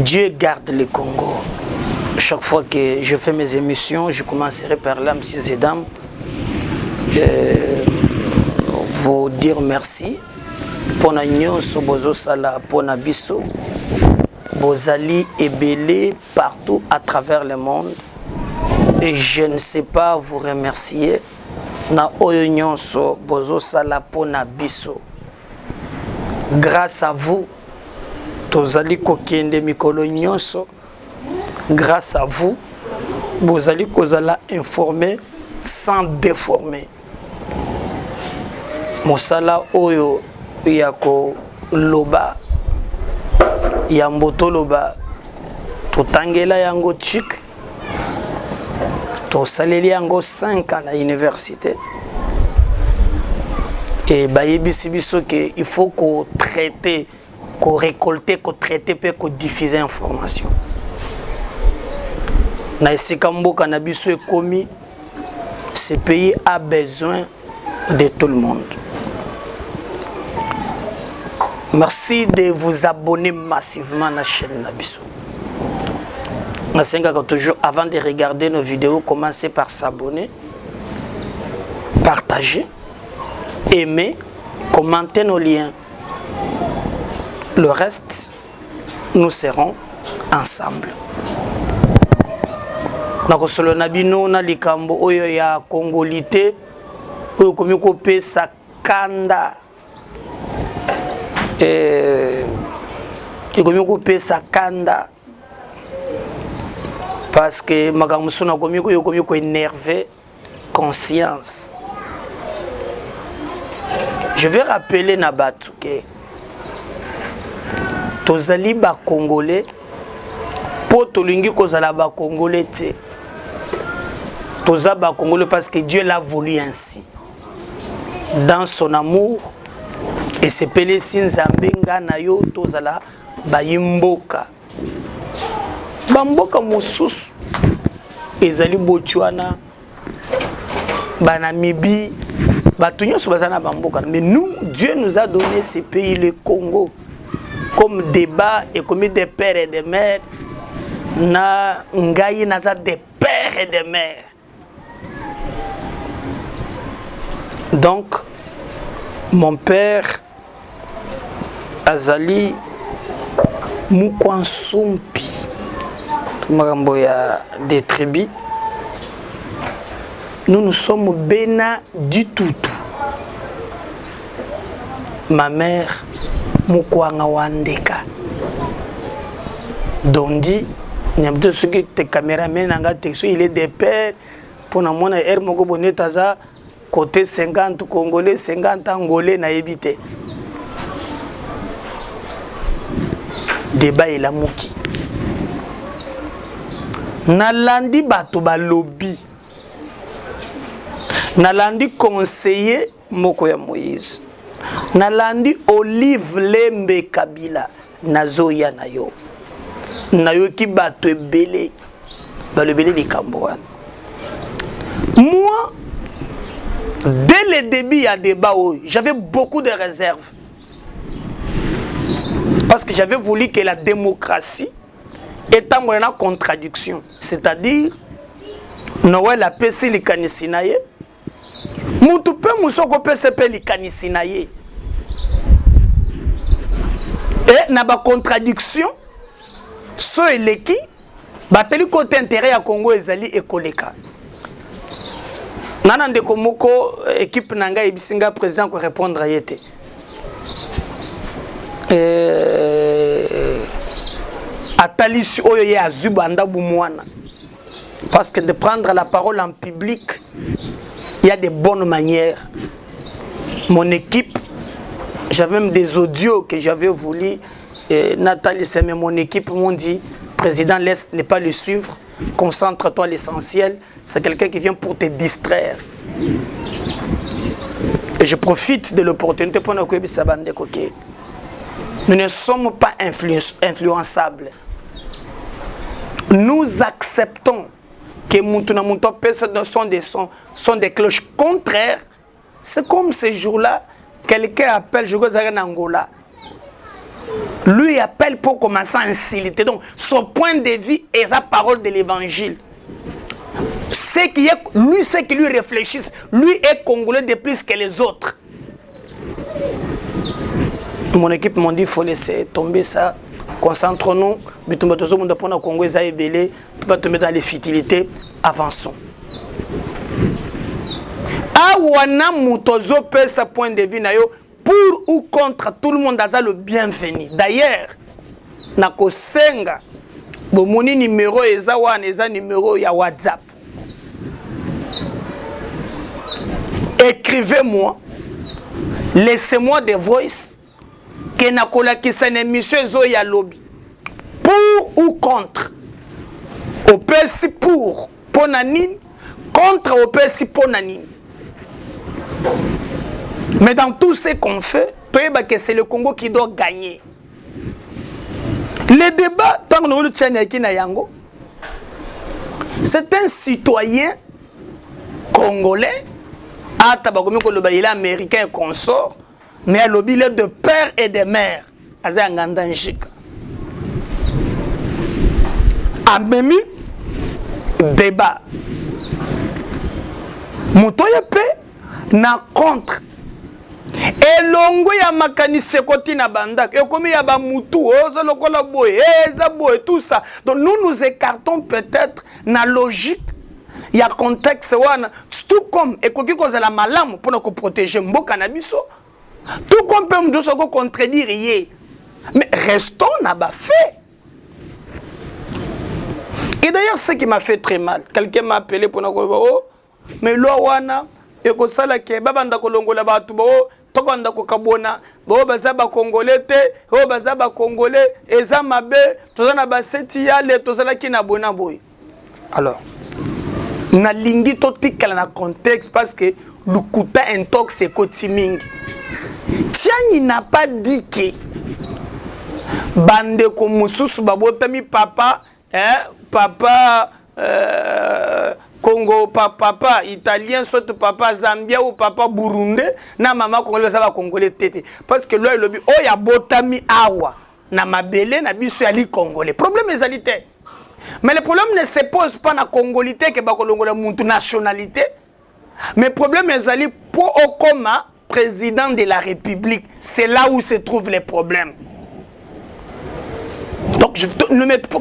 Dieu garde le Congo. Chaque fois que je fais mes émissions, je commencerai par là, messieurs et dames, vous dire merci pour la nyonso bozosala pour na biso bozali ebele partout à travers le monde et je ne sais pas vous remercier na oyo nyonso bozosala pour na biso. Grâce à vous tozali kokende mikolo nyonso. Grâce à vous, vous allez kozala informer sans déformer. Mosala oyo yako loba yamboto loba totangela yango chik to saleli yango 5 ans à l'université et bayebisi biso que il faut qu'on traiter, qu'on récolter, qu'on traiter puis qu'on diffuser information. Na esika mboka na biso ekomi, ce pays a besoin de tout le monde. Merci de vous abonner massivement à la chaîne Nabiso. Toujours, avant de regarder nos vidéos, commencez par s'abonner, partager, aimer, commenter nos liens. Le reste, nous serons ensemble. Nakosolo nabino na likambo oyo ya Congolité oyo komi ko pesa kanda komi ko pesa kanda parce que makambo sona komi ko énerver conscience. Je vais rappeler na batu ke tozali ba Congolais po tolingi kozala ba Congolais te. Toza ba Congolais parce que Dieu l'a voulu ainsi. Dans son amour, et c'est pelé sinzambenga na yo tozala ba yimboka. Bamboka mosusu ezali Botswana, ba Namibie, ba tunyoso bazana bamboka. Mais nous, Dieu nous a donné ce pays, le Congo, comme débat et comme des pères et des mères. Na ngai naza des pères et des mères. Donc, mon père Azali Mukwansumpi, des tribus, nous sommes Bena du Toutou. Ma mère Mukwanga Wandeka. Dondi, il est des pères pour mon air Mokobonetaza. Côté 50 Congolais, 50 Angolais na évité. Débat et la mouki. Nalandi bato ba lobby. Nalandi conseiller Mokoya Moïse. Nalandi Olive Lembe Kabila. Nazoya na yo. Nayo ki bato ebele. Ba lebele li Cambouane. Moi, dès le début, il y a débat, j'avais beaucoup de réserves. Parce que j'avais voulu que la démocratie est en contradiction. C'est-à-dire, Noël a pessé les canisinaye. Moutoupe mousoko PCP les canisinaye. Et n'a pas contradiction. Ce est l'équipe. Bateli côté intérêt à Congo ezali ekoleka. Nana ndeko moko équipe nanga ebisinga président ko répondre à yete. Atalisi oyo ya zubanda bumwana. Parce que de prendre la parole en public, il y a de bonnes manières. Mon équipe, j'avais même des audios que j'avais voulu. Nathalie, c'est mon équipe m'ont dit, président, laisse ne pas le suivre, concentre-toi à l'essentiel. C'est quelqu'un qui vient pour te distraire. Et je profite de l'opportunité pour nous dire que nous ne sommes pas influençables. Nous acceptons que sont des cloches contraires. C'est comme ce jour-là, quelqu'un appelle, je vais en Angola. Lui appelle pour commencer à insulter. Donc, son point de vue est la parole de l'évangile. Lui, c'est qui lui réfléchisse. Lui est congolais de plus que les autres. Mon équipe m'a dit qu'il faut laisser tomber ça. Concentrons-nous. Pour le Congo, ils ont pas tomber dans les futilités. Avançons. Awana Mutozo peut sa point de vue pour ou contre tout le monde a le bienvenu. D'ailleurs, nakosenga bomoni numéro eza wana eza numéro ya WhatsApp. Écrivez-moi, laissez-moi des voices que nakolakisa une émission zo ya lobby. Pour ou contre. Au PS pour Ponanine, contre au PS Ponanine. Mais dans tout ce qu'on fait, c'est le Congo qui doit gagner. Le débat, tant que nous avons c'est un citoyen congolais, il est américain consort, mais il est de père et de mère. Amemi débat. Moutoye pe na contre. Elongo ya makanise koti na bandak. Et comme il y a ba mutu, lokola boy, eza boy, tout ça. Donc nous écartons peut-être na logique. Il y a contexte wana. Tout comme et koki ko la malamu pour nous protéger mboka na biso. Tout comme peut nous soko contredire yé. Mais restons na ba fait. Et d'ailleurs ce qui m'a fait très mal, quelqu'un m'a appelé pour nous dire mais lo wana e ko sala ke babanda ko longola batu bo tokanda ko kabona bo bazaba congolais te o bazaba congolais eza mabe tozana ba seti yale tozala ki na bona boy. Alors na lingi totikala na contexte parce que lukuta intox e kotiming Tiani n'a pas dit que bande ko mususu babotami papa papa Congo, papa italien, soit papa Zambia ou papa Burundais, na maman congolais ça va congolais tete. Parce que là il dit oh ya botami awa na mabele na biso ali congolais. Problème estalité. Mais le problème ne se pose pas na congolité que ba kolongola muntu nationalité. Mais le problème est ali pour Okoma président de la République. C'est là où se trouvent les problèmes. Donc je ne mets pas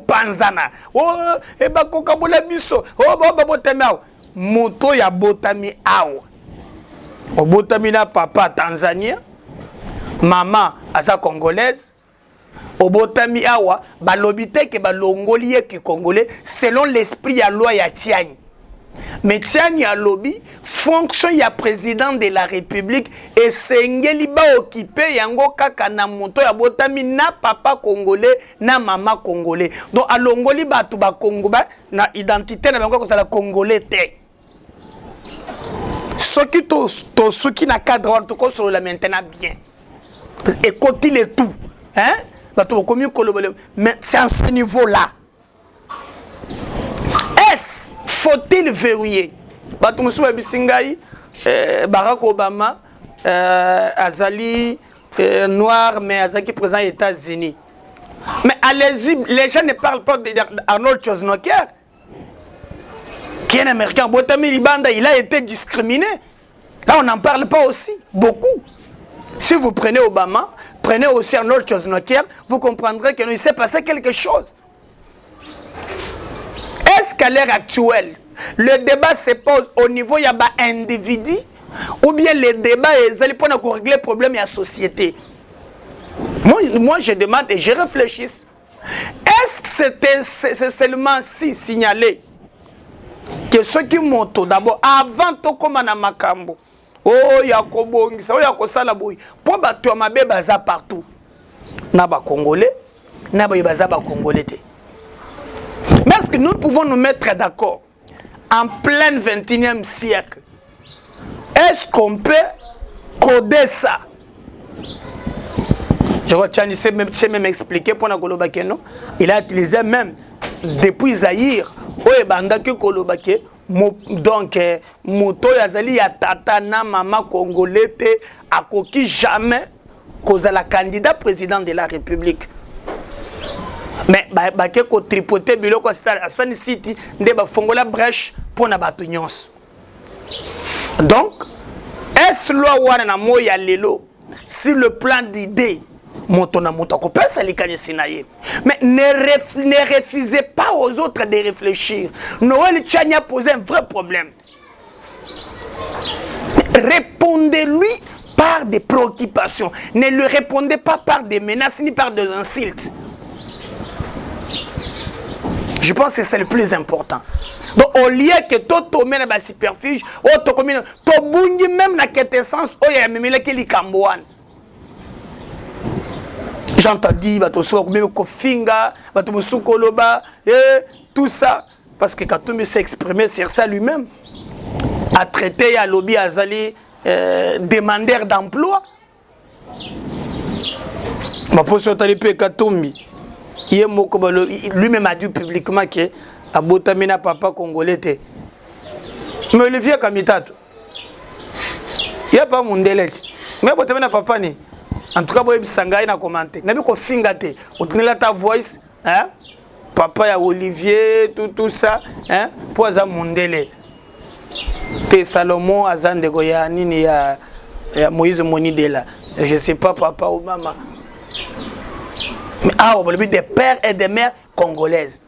panzana oh e ba ko kabola biso oh ba botami awa moto ya botami awa o botami na papa Tanzania maman asa congolaise o botami awa ba lobite ke ba longoli ki congolais selon l'esprit ya loi ya Tiani. Mais Tiani a lobby fonction ya président de la République et sengeli ba occupé yango kaka na moto ya botami na papa congolais na maman congolais. Donc a longoli batu ba Congo ba na identité na bango ko sala congolais te. Soki to soki na cadre to ko sur la maintenant bien. Et côté le tout, hein? Batu ko mi kolobele mais c'est à ce niveau là. Est faut-il verrouiller? Batumsu Bisingaï, Barack Obama, Azali noir, mais Azaki présent aux États-Unis. Mais allez-y, les gens ne parlent pas d'Arnold Schwarzenegger, qui est un Américain. Botami Libanda, il a été discriminé. Là, on n'en parle pas aussi, beaucoup. Si vous prenez Obama, prenez aussi Arnold Schwarzenegger, vous comprendrez qu'il s'est passé quelque chose. Est-ce qu'à l'heure actuelle, le débat se pose au niveau de l'individu ou bien le débat est pour régler le problème de la société? Moi, je demande et je réfléchis. Est-ce que c'est seulement si signalé que ceux qui montent d'abord, avant tout comme à Makambo, oh, Yakobo, Yako Salaboui, pour battre ma bébé partout, Naba Congolais, Naba Congolais. Mais est-ce que nous pouvons nous mettre d'accord en plein 21e siècle? Est-ce qu'on peut coder ça? Je vois Tchani sait même expliquer pour Nakolobake, non? Il a utilisé même depuis Zaïre, donc moto yazali ya tata na mama congolais te akoki jamais cause la candidat président de la République. Mais baké ko tripoter biloko à San City nde ba fongola brèche pour na bato nyonso. Donc est loi wana na moya lelo sur le plan d'idée montona motako pesa likanye sinaye. Mais ne refusez pas aux autres de réfléchir. Noël Tchani a posé un vrai problème. Répondez-lui par des préoccupations. Ne lui répondez pas par des menaces ni par des insultes. Je pense que c'est le plus important. Donc, au lieu que tout tombe dans la superficie, tout bungi même dans cette essence, il y a même les Cambouan. J'entends dire, tout ça, parce que Katumbi s'est exprimé sur ça lui-même, a traité à lobby Azali demandeur d'emploi. Ma position est Katumbi. Lui-même a dit publiquement que Abotamina papa congolais. Mais Olivier Kamitato, il n'y a pas mon délai. Mais Abotamina papa ni. En tout cas, il y a commenté. Il y a un ta voice, hein? Papa ya Olivier, tout ça, hein? Pour ça mon délai. Pe Salomon Azan de Goyani ni ya Moïse Monidela. Je sais pas papa ou maman. Mais on des pères et des mères congolaises.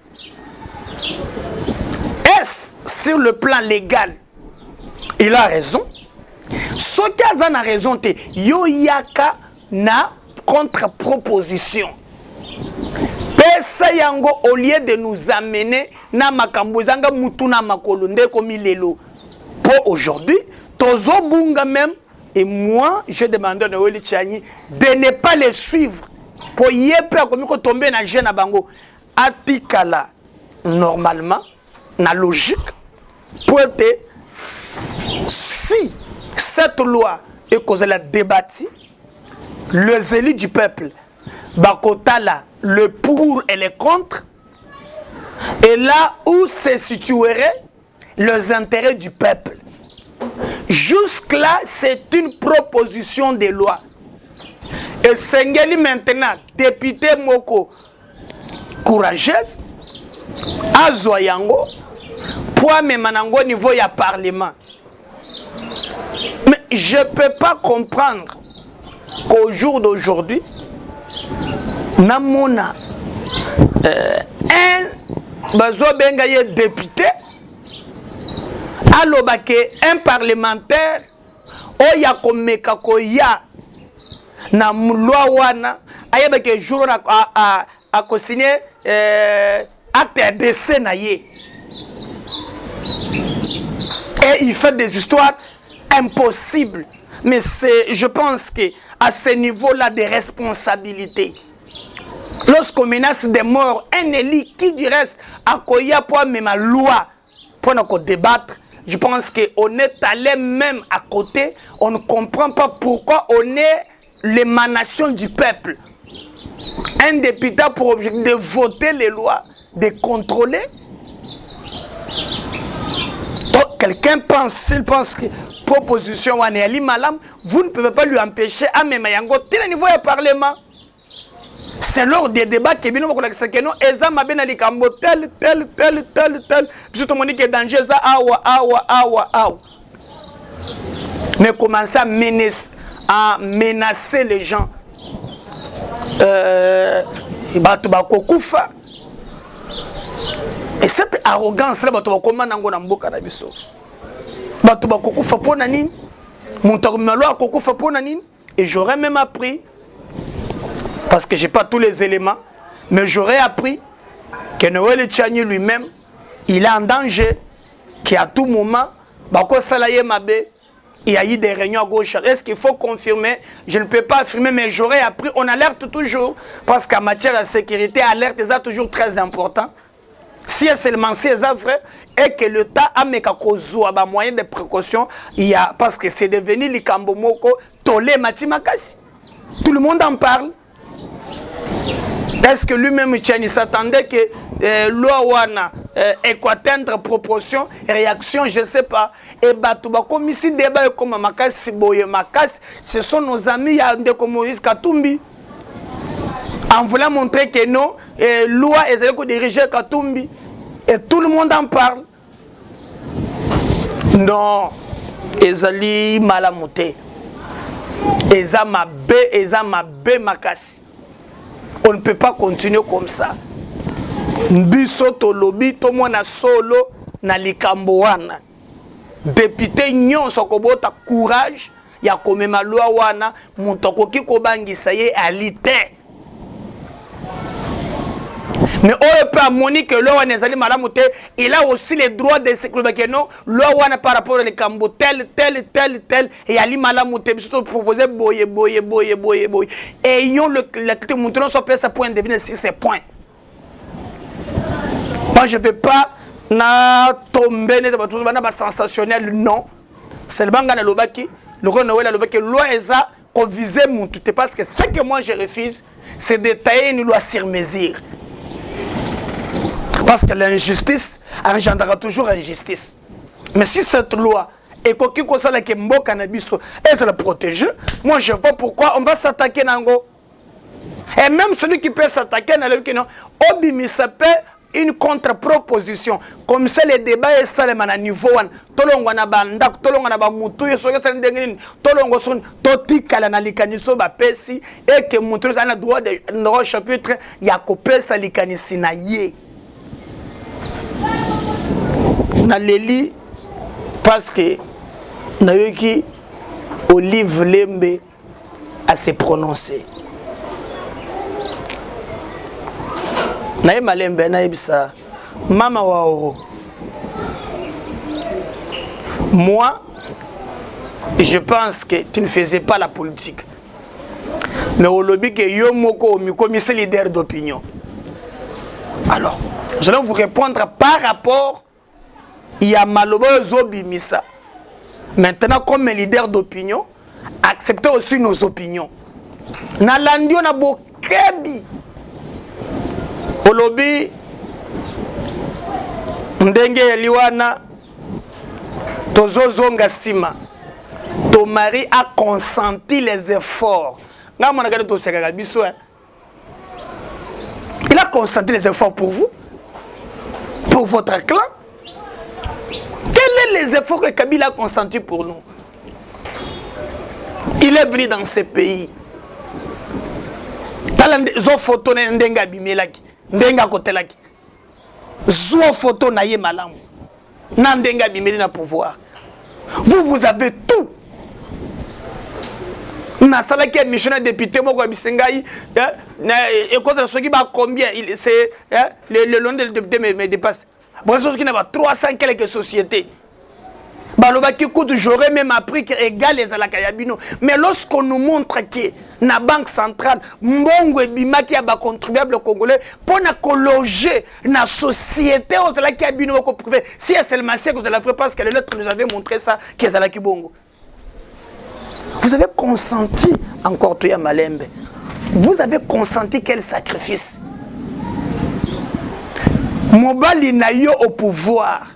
Est-ce sur le plan légal, il a raison? Ce qu'il a raison, c'est Yoyaka na contre-proposition. Pesa yango au lieu de nous amener na makambozanga mutuna makolonde comme lelo. Pour aujourd'hui, tozo bunga même et moi je demande à Noël Tchani de ne pas les suivre. Pour y tomber dans jeune bango atikala normalement na logique pour être si cette loi est causée la débattue les élus du peuple bakotala le pour et le contre et là où se situerait les intérêts du peuple jusque là c'est une proposition de loi. Et Sengeli maintenant, député Moko courageuse, Azoyango, pour Memanango niveau ya parlement. Mais je ne peux pas comprendre qu'au jour d'aujourd'hui, Namona, un Bazo Bengaye député, un parlementaire, Oya Komeka Koya, na loi wana ayeba ke jour a co-signé acte de décès na ye et il fait des histoires impossibles. Mais c'est, je pense que à ce niveau-là de responsabilité, lorsqu'on menace de mort un élu qui du reste a koya pour même la loi pour nous débattre, je pense qu'on est allé même à côté. On ne comprend pas pourquoi on est l'émanation du peuple. Un député pour objectif de voter les lois, de contrôler. Donc quelqu'un pense, s'il pense que proposition Wanéali Malam, vous ne pouvez pas lui empêcher à même Yango, tel niveau du Parlement. C'est lors des débats que nous avons dit non, Eza Mabena Likambo, tel. Je te dis que danger, ça, awa. Mais commencer à menacer les gens. Et cette arrogance là, et j'aurais même appris, parce que je n'ai pas tous les éléments, mais j'aurais appris que Noël Tchani lui-même, il est en danger, qu'à tout moment, il y a eu des réunions à gauche. Est-ce qu'il faut confirmer? Je ne peux pas affirmer, mais j'aurais appris. On alerte toujours, parce qu'en matière de sécurité, alerte est toujours très important. Si seulement c'est vrai, et que l'État a mis un moyen de précaution, il y a, parce que c'est devenu l'Ikambo Moko, Tolé Matimakasi. Tout le monde en parle. Est-ce que lui-même, Tchani, s'attendait que l'Ouawana, équatendre proportion, réaction, je ne sais pas. Et Batouba, comme ici, débat comme Makas, Boye Makas, ce sont nos amis, il y a des comme Moïse Katumbi. En voulant montrer que non, loi est dirigée Katumbi. Et tout le monde en parle. Non, Ezali Malamouté. Eza Mabé Makasi. On ne peut pas continuer comme ça. Biso to lobby to mona solo na likambo wana. Député nyonso kobota courage ya komema loi wana muto koki kobangisa ye alite. Mais on peut amoni que loi wana ezali malamu te, il a aussi le droit de s'écouter que non, loi wana par rapport au likambo tel et ali malamu te biso proposer boye. Et yon le montrons sur place point deviner si c'est point. Moi, je ne vais pas tomber dans le sensationnel, non. C'est le banga le baki, le renouer le baki, loi eza qu'on visait mon tout. Parce que ce que moi je refuse, c'est de tailler une loi sur mesure. Parce que l'injustice engendrera toujours injustice. Mais si cette loi est coquille comme ça, que mbo cannabis, elle se la protège, moi je ne vois pas pourquoi on va s'attaquer nango. Et même celui qui peut s'attaquer, Obimi s'appelle une contre-proposition. Comme ça, les débats est ça, à niveau 1. Tolongo na bandak, tolongo na bamutu, yeso yesa ndengini, tolongo son, totika la nalikaniso ba pesi, et que mutu a le droit de nos chapitre, yakope sa likanisi na ye. Na leli, parce que, na yoki, Olive Lembe a se prononcer. Naye Malembe naebisa mama waoro. Moi, je pense que tu ne faisais pas la politique. Mais au lobby que yo moko mi commissaire leader d'opinion. Alors, je vais vous répondre par rapport il y a Malobo Zobimisa. Maintenant comme leader d'opinion, acceptez aussi nos opinions. Nalandio na bokebi. Au lobby, ndenge liwana, tozozonga sima. Ton mari a consenti les efforts. Il a consenti les efforts pour vous, pour votre clan. Quels sont les efforts que Kabila a consentis pour nous? Il est venu dans ce pays. Zo photo ndenga bimelaki. Ndenga kotelaki. Zo photo na ye malamu. Na ndenga bimeli na pouvoir. Vous avez tout. Na salaki admission député moko bisengai et contre ce qui va combien c'est le long de député me dépasse. Bon ce qui n'a pas 300 quelques sociétés. Baloba qui coûte, j'aurais même appris qu'égal les alakayabino. Mais lorsqu'on nous montre que la banque centrale, Mbongo et Bimaki a contribuable congolais pour loger la société aux alakayabino privé. Si c'est le massacre, vous allez faire parce que les lettres nous avaient montré ça, qu'ils allaient Bongo. Vous avez consenti, encore Toya Malembe, vous avez consenti quel sacrifice? Mobali Nayo au pouvoir.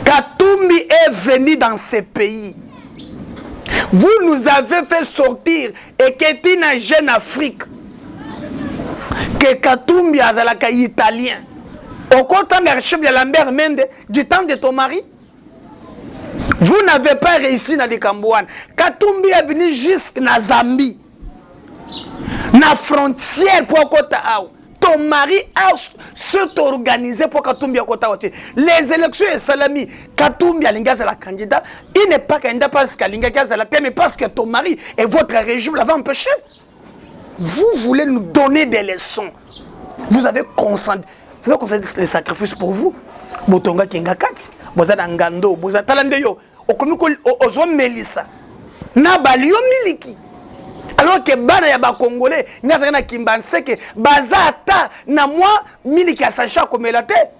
Katumbi est venu dans ce pays. Vous nous avez fait sortir et que tu n'as jeune Afrique. Que Katumbi a italien. Au compte de chef de Lambert Mende, du temps de ton mari. Vous n'avez pas réussi dans les Cambouanes. Katumbi est venu jusqu'à Zambie. Na frontière pour Kota Aou. Ton mari a s'auto-organisé pour Katumbi à Kota Aou. Les élections et Salami, Katumbi a la candidat. Il n'est pas candidat parce qu'il a la mais parce que ton mari et votre régime l'avait empêché. Vous voulez nous donner des leçons. Vous avez consenti. Vous avez consenti les sacrifices pour vous. Botonga Kengakati. Bozana Ngando, Bozana Talandeyo, Okomiko Ozo Melissa, Nabalio Miliki. Alors que Bana Yaba Congolais, Nazana Kimbanse, que Bazata, na moi, Miliki a Sacha comme la tête.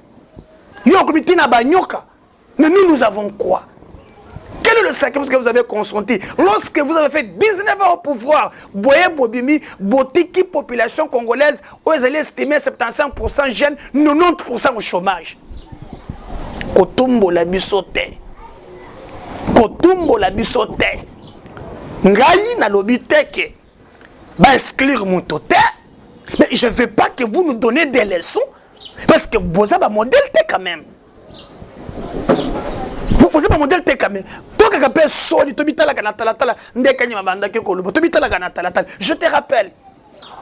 Yo Komiti na Banyoka. Mais nous avons quoi? Quel Quel est le sacrifice que vous avez consenti? Lorsque vous avez fait 19 ans au pouvoir, Boye Bobimi, Botiki, population congolaise, où vous allez estimer 75% jeunes, 90% au chômage. Kotumbo la bisote. Kotumbo la bisote. Ngai na lobiteke. Ba exclure mon toté. Mais je ne veux pas que vous nous donnez des leçons. Parce que vous avez un modèle quand même. Vous avez un modèle quand même. Je te rappelle.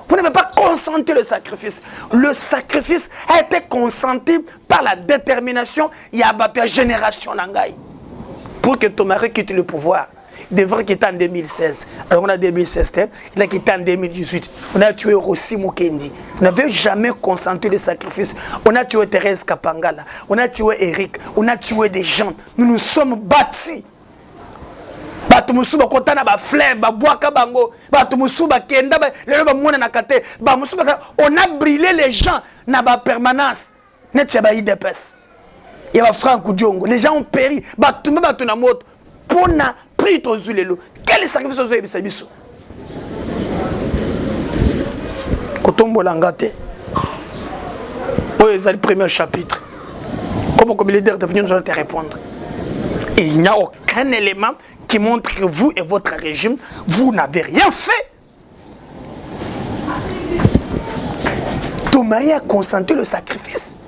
Vous n'avez pas consenti le sacrifice. Le sacrifice a été consenti par la détermination. Il y a une génération. Pour que ton mari quitte le pouvoir. Il devrait quitter en 2016. Alors on a 2016, il a quitté en 2018. On a tué Rossi Mukendi. On n'avait jamais consenti le sacrifice. On a tué Thérèse Kapangala. On a tué Eric. On a tué des gens. Nous nous sommes bâtis. On a brûlé les gens dans la permanence. Il y a Franck Diongo. Les gens ont péri. Pour na pris aux zulelo. Quel est le sacrifice aux zulelo? Kotombo Langate. Oh, c'est le premier chapitre. Comment comme leader d'opinion, nous allons te répondre. Il n'y a aucun élément qui montre que vous et votre régime, vous n'avez rien fait. Ton mari a consenti le sacrifice.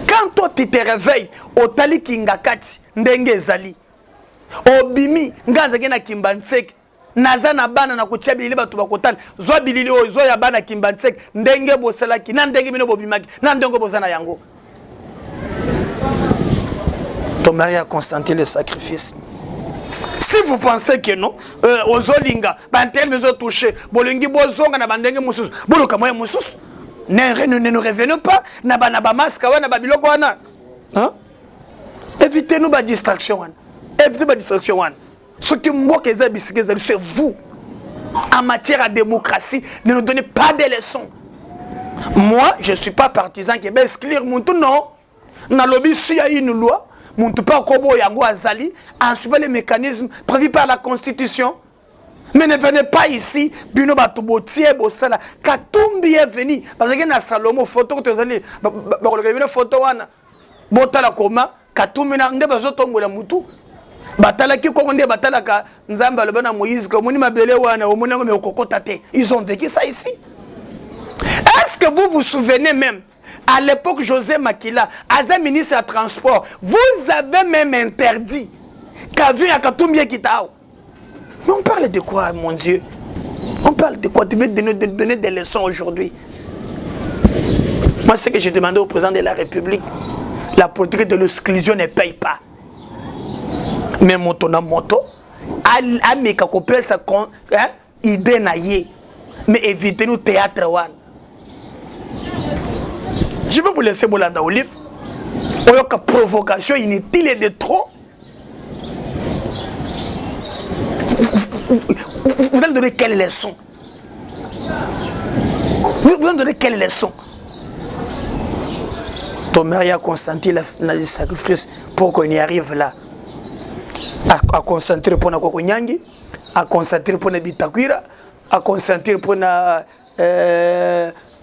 Quand toi tu te réveilles, au Tali Kingakati, Ndenge Zali, Obimi, Ngazage na Kimbansek, Nazana bana na kuchabili batu bakotana, zwa bilili o zwa ya bana Kimbansek, Ndenge bosalaki, na ndenge mino bobimaki, na ndenge bozana yango. Ton mari a consenti le sacrifice. Si vous pensez que non, ozolinga, bantel mezo touché, bolingi bozonga na bandenge mususu, boloka moya mususu. Ne nous revenons pas, na ba masque wana ba biloko wana. Hein? Évitez-nous ba distraction wana. Évitez ba distraction wana. Ce qui mboka eza bisikeza c'est vous. En matière de démocratie, ne nous donnez pas de leçons. Moi, je ne suis pas partisan qui est exclure muntu non. Na lobby si a une loi, muntu pas kobo yango azali, en suivant les mécanismes prévus par la Constitution. Mais ne venez pas ici, bino batubotie bosala. Katumbi est venu parce que na Salomo photo que vous allez ba photo wana. Botala koma Katumbi na nde bazotongola mutu. Batala ki ko nde batala ka Nzamba le bana Moïse ko moni mabele wana o moni ngo me kokota te. Ils ont vécu ça ici. Est-ce que vous vous souvenez même à l'époque José Makila, Azam ministre des Transports, vous avez même interdit qu'avion ya Katumbi kitao. Mais on parle de quoi, mon Dieu? On parle de quoi? Tu veux donner des leçons aujourd'hui? Moi, ce que j'ai demandé au président de la République, la politique de l'exclusion ne paye pas. Mais moto na moto, amika kopel sa idée na ye. Mais évitez-nous théâtre one. Je vais vous laisser Bolanda Olive. Il y a une provocation inutile et de trop. Vous allez donner quelle leçon? Vous allez donner quelle leçon? Ton mari a consenti le sacrifice pour qu'on y arrive là. A consentir pour na Kokonyangi, a consentir pour na Bitakwira, a consentir pour na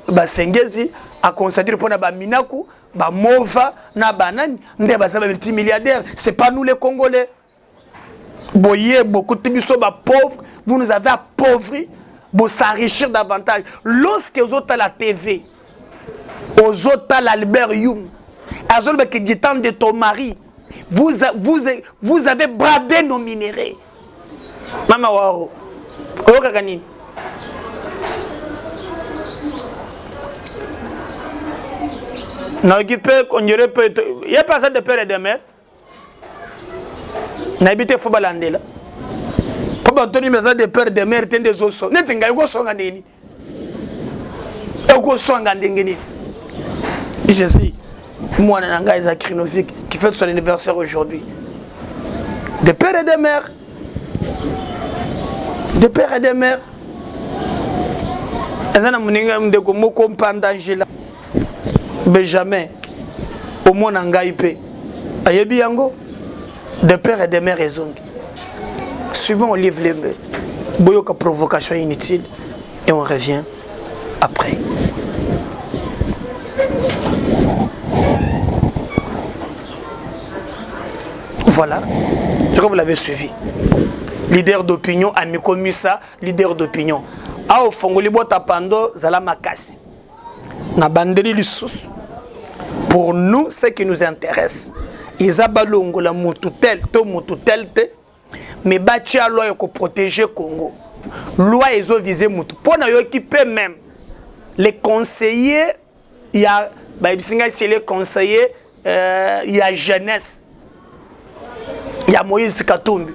Basengezi, a consentir pour na Baminaku, Bamova, na Banani, nde basaba multimilliardaires. C'est pas nous les Congolais. Boyé, beaucoup de gens sont pauvres, vous nous avez appauvris, pour s'enrichir davantage. Lorsque vous êtes à la TV, aux autres à l'Albert Youm, à ceux qui disent de ton mari, vous avez bradé nos minéraux. Mama Waro, Okagani. Il n'y a pas ça de père et de mère. N'habitez pas balandé là. Papa Tony maison de père de mère tende des osso. N'entenga go songa ndeni. Ego songa ndengeni. Je suis moi nanga Isaac Krinovic qui fête son anniversaire aujourd'hui. De père et de mère. De père et de mère. Ezana muninga ndeko moko mpandanje là. Benjamin au monde nanga ipe. Ayebi yango. De père et de mère raison. suivons, on livre les boyoka provocation inutile et on revient après. Voilà, je crois que vous l'avez suivi. Leader d'opinion, Amiko Musa, leader d'opinion. A au Fongoli Bota Pando, Zala Makasi. Na bandeli lisusu. Pour nous, ce qui nous intéresse, ils abalongo la mututel, to mututel te, mais bâti à loi pour protéger Congo. Loi ils ont visé mutu. Pour na yo qui peut même les conseillers, il y a, c'est les conseillers, il y a jeunesse, il y a Moïse Katumbi.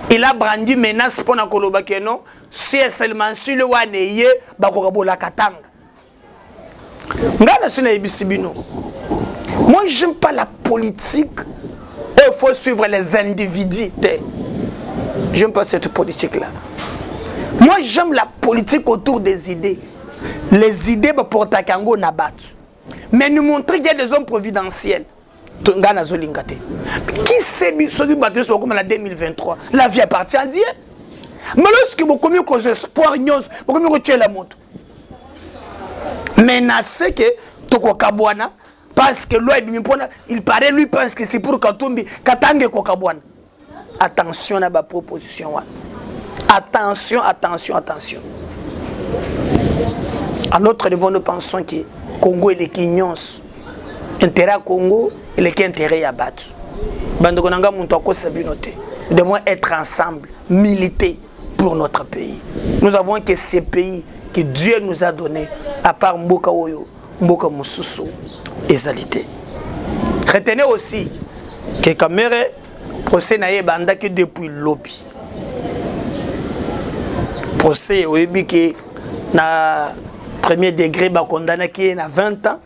Il a brandi menace pour na koloba que non, si seulement sur le waneye, bakokabola katanga. Ngana sina ibisibino. Moi, j'aime pas la politique. Il faut suivre les individus. J'aime pas cette politique-là. Moi, j'aime la politique autour des idées. Les idées pour Takango Nabat. Mais nous montrer qu'il y a des hommes providentiels. Qui sait comme en 2023? La vie appartient à Dieu. Mais lorsque vous commis cause espoir, vous commis retirer la moto. Menacé que Toko Kabwana. Parce que il paraît, lui pense que c'est pour Katumbi, Katange Kokabouane. Attention à ma proposition. Attention, attention, attention. À notre niveau, nous pensons que Congo est les Kinyons. Intérêt à Congo et les intérêt à battre. Nous devons être ensemble, militer pour notre pays. Nous avons que ces pays que Dieu nous a donnés, à part Mboka Oyo, Mboka Mususu. Égalité. Retenez aussi que Kamere procès n'a banda que depuis lobby. Procès au début que na premier degré ba condamné qui na 20 ans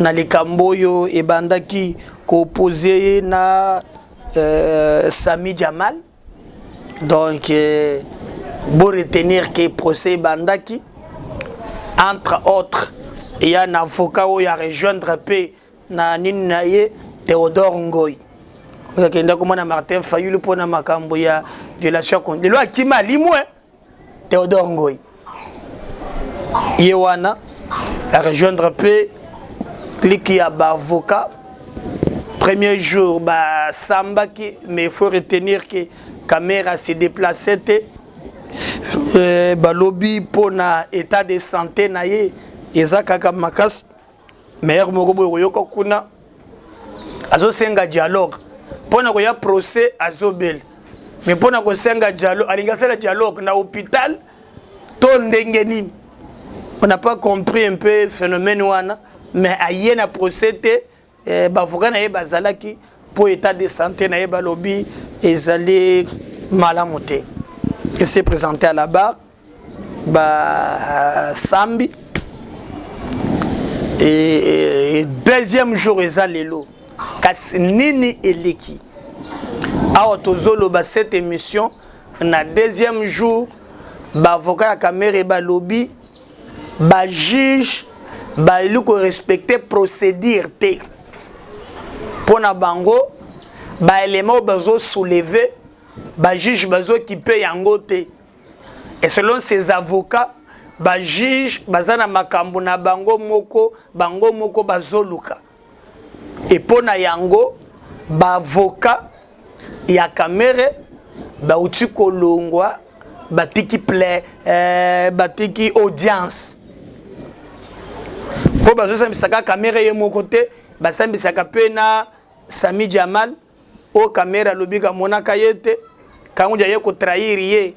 na les Camboyo et banda qui opposé na Sami Jamal. Donc pour retenir que procès banda qui entre autres il y a un avocat qui a rejoindre paix na ninaye Théodore Ngoy. Vous avez dit Martin Fayulu pour na makambo ya violation contre les lois qui m'a limoué Théodore Ngoy. Yewana a rejoindre paix clique à avocat premier jour ba samba qui mais il faut retenir que caméra s'est déplacée ba lobby pour na état de santé naye ezakaka makas meilleur mogobo yoko kuna azo senga dialogue pona ko ya procès azobel mais pona ko senga dialogue alinga sala dialogue na hôpital to ndengeni on n'a pas compris un peu le phénomène wana mais aye na procès te bavoka na ye bazalaki pour état de santé na ye balobi ezali malamote il s'est présenté à la barre ba sambi. Et deuxième jour, ils ont l'élo. Nini Eleki. Alors, cette émission, na deuxième jour, l'avocat à caméra et le lobby, le juge, il faut respecter procédure. Pour na bango, l'élément besoin soulever, le juge besoin qui paye en côté. Et selon ces avocats, ba juge bazana makambo na bango moko bazoluka et pona yango ba avocat ya kamere ba uti kolongwa batiki batiki audience po bazosa misaka kamere ye moko te basambisaka pe na Sami Jamal o kamera lobika monaka yete kangu ya ko trahir ye.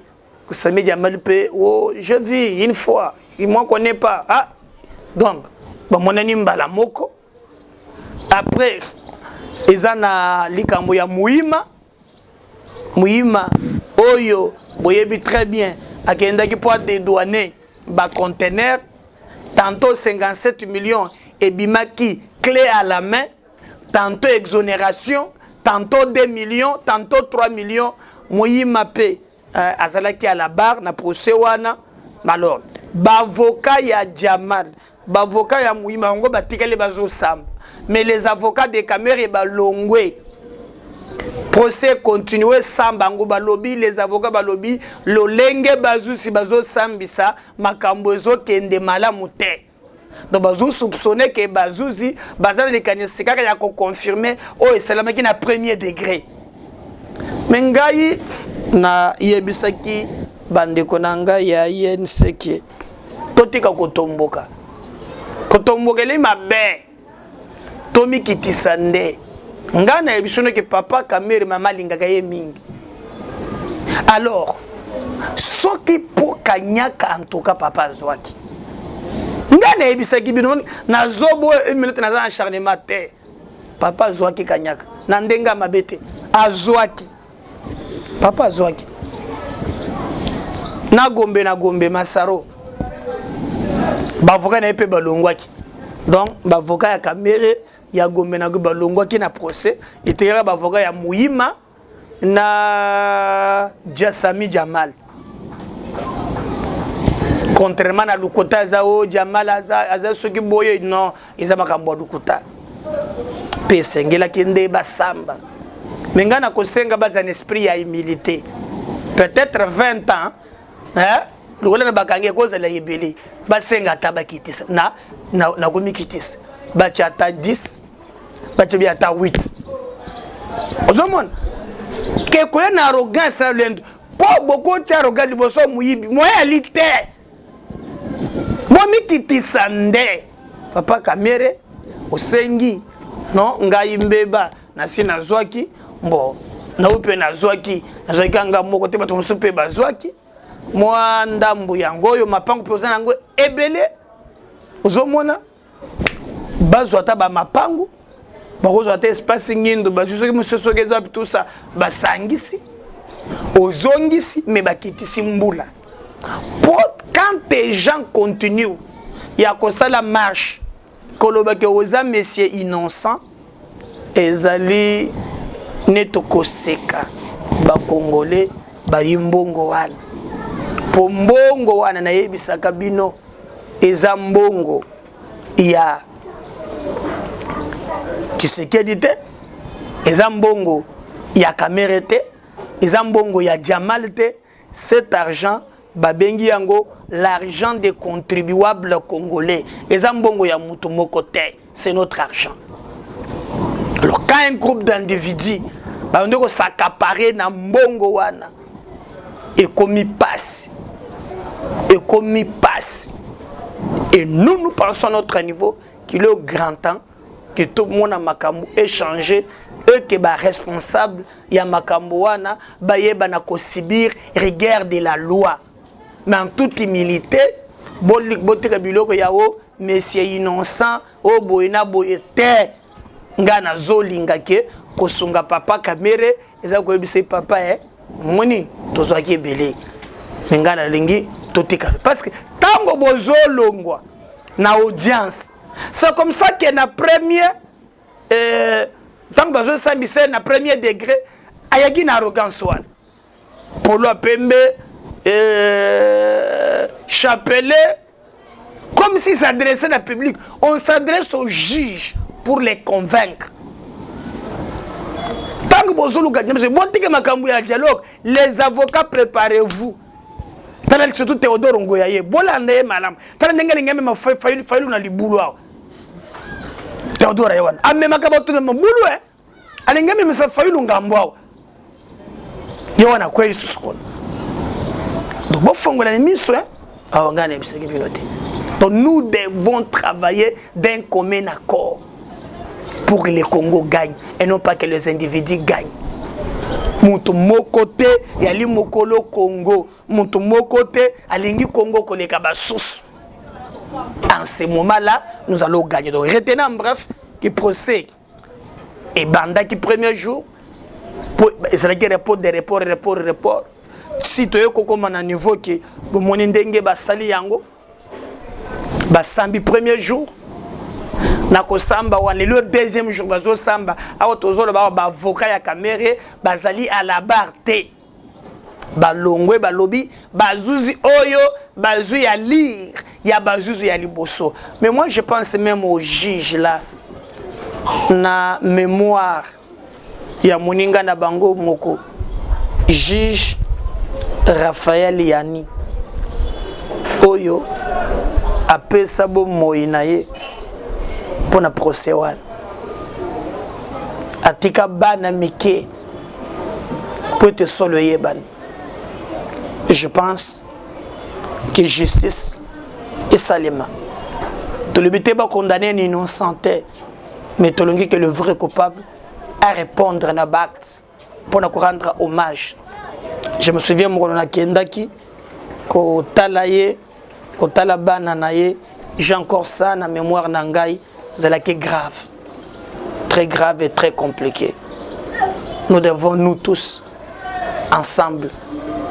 Sami Jamal pe oh je vis une fois il ne connaît pas ah donc mon anime bala moko après ils ana likambo ya muima oyo boyebi très bien akenda ki pour dédouaner ba conteneur tantôt 57 millions et bimaki clé à la main tantôt exonération tantôt 2 millions tantôt 3 millions muima pe azalaki à la barre na procès wana alors bavoka ya Jamal bavoka ya Muima ngo batikale bazo sam mais les avocats de Kamere balongwe procès continué sans bango balobi, les avocats balobi, le lenge bazusi bazo sambisa, makambo ezo kende malamu te. Donc bazou soupçonné que bazusi, bazal de kanyesika ya ko confirmer, oh c'est la maki na premier degré. Mengai na yebisaki bandeko nanga ya INCK. Totika kotomboka. Kotomboka le mabe. Tomi kitisande. Ngana yebisone que papa kamere mama lingaka ye mingi. Alors, soki po kanyaka en tout cas papa zwaki. Ngana yebisaki bino na zobo minute na za acharnement te. Papa zwaki kanyaka. Na ndenga mabete. Azwaki. Papa azwaki. Na gombe masaro. Bavoka na epe balongwaki. Donc bavoka ya kamere ya gombe na balongwaki na procès itera bavoka ya Muhima na Sami Jamal. Contrairement à Lukota zao Jamal aza soki boye non ils makambo Lukota. Pesengela kende basamba. Mengana kosenga baza un esprit ya humilité. Peut-être 20 ans hein le na bakange cause la yebeli basenga tabakitisa na komikitisa bacha ata 10 bacha bi ata 8 ozomon ke ko na arrogance na lendo po boko ti arrogance liboso muyibi moya lite bomikitisa nde papa kamere osengi no ngai mbeba na sina zwaki mbo na upe na zwaki anga moko te bato musupe bazwaki moi ndambu yango yo mapangu poza nango ebele ozomona bazwa ta ba mapangu bakozwa ta espace ngindo bazusoki musoso keza tout ça basangisi ozongisi mais bakitisi mbula quand les gens continuent ya kosala marche koloba ke oza monsieur innocent ezali neto koseka ba congolais ba yimbongo wana pombongo wana na yebisaka bino eza mbongo ya Tshisekedi te eza mbongo ya Kamere te eza mbongo ya Jamal te. Cet argent babengi yango l'argent des contribuables congolais eza mbongo ya mutu moko te, c'est notre argent. Alors quand un groupe d'individus bandeko s'accaparer na mbongo wana ekomi passe. Et nous pensons à notre niveau qu'il est au grand temps que tout le monde a makambu échangé et que les responsables ya makambu wana bayeba na ko subir rigueur de la loi. Mais en toute humilité, botika biloko yao monsieur innocent o boyena boyete ngana zolinga ke kosunga papa kamere eza ko yebisa papa moni tozwaki belé ngana lingi totika parce que tango bozolongwa na audience c'est comme ça que na premier tango bazo sambisa na premier degré ayaki na arrogance wana polo pembe chapelet comme s'il s'adressait au public. On s'adresse aux juges pour les convaincre. Tant que vous avez dialogue, les avocats, préparez-vous. Surtout Théodore Ngoyaye. Bolande madame. Théodore Yawan. Amema kabotu na mbulu alengeme msa failu ngambwa. Yawana kweli suskona. Donc nous devons travailler d'un commun accord pour que le Congo gagne et non pas que les individus gagnent. Mutu mokote yali mokolo Congo, mutu mokote alingi Congo koleka basus. En ce moment-là, nous allons gagner. Donc retenez en bref qui procède et banda qui premier jour pour report. Si tu es comme à niveau qui mon ndenge basali yango basambi premier jour na ko samba wana le deuxième jour bazo samba awo tozolo ba avocat ya Kamere bazali à la barre te balongwe balobi bazuzi oyo bazu ya lire ya bazuzi ya liboso. Mais moi je pense même au juge là na mémoire ya moninga na bango moko juge Raphaël Yani oyo apesa bo moina ye pona procès wana atika bana mike pour te solo yeban. Je pense que justice est salima. Tout le but est pas condamner un innocent, mais tout le monde que le vrai coupable à répondre à l'acte pour nous rendre hommage. Je me souviens mon na kendaki ko talaye ko talabana naye, j'ai encore ça na mémoire nangai, c'est grave. Très grave et très compliqué. Nous devons nous tous ensemble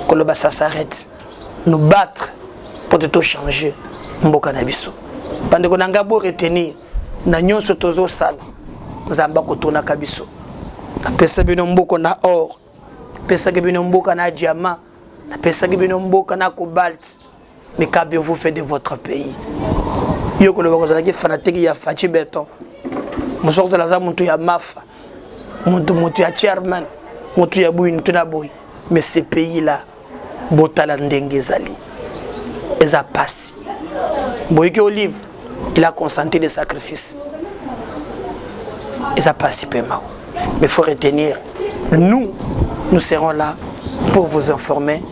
que le ça s'arrête, nous battre pour tout changer mboka na biso. Pendant qu'on a beau retenir na nyonso tozo sala nzamba kotona kabiso. Pesa bino mboko na or, pesa bino mboka na diamant, pesa bino mboka na cobalt. Mais qu'avez-vous fait de votre pays? Yo ko le bazala ki fanatique ya Fachi Beton. Mosoko la za muntu ya mafa. Muntu ya chairman, muntu ya boui muntu na boui. Mais ces pays-là, botala ndenge zali. Eza passe. Boyke Olive, il a consenti des sacrifices. Eza passe paiement. Mais il faut retenir, nous serons là pour vous informer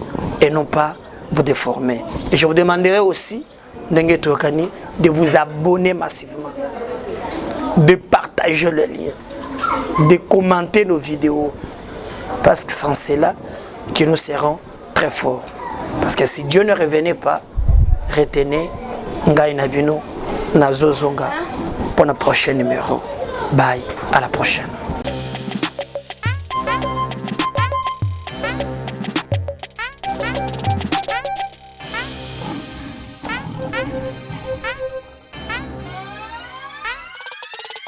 et non pas vous déformer. Et je vous demanderai aussi, Ndenge Tokani, de vous abonner massivement, de partager le lien, de commenter nos vidéos. Parce que sans cela, que nous serons très forts. Parce que si Dieu ne revenait pas, retenez Ngai Nabino Nazozonga pour le prochain numéro. Bye, à la prochaine.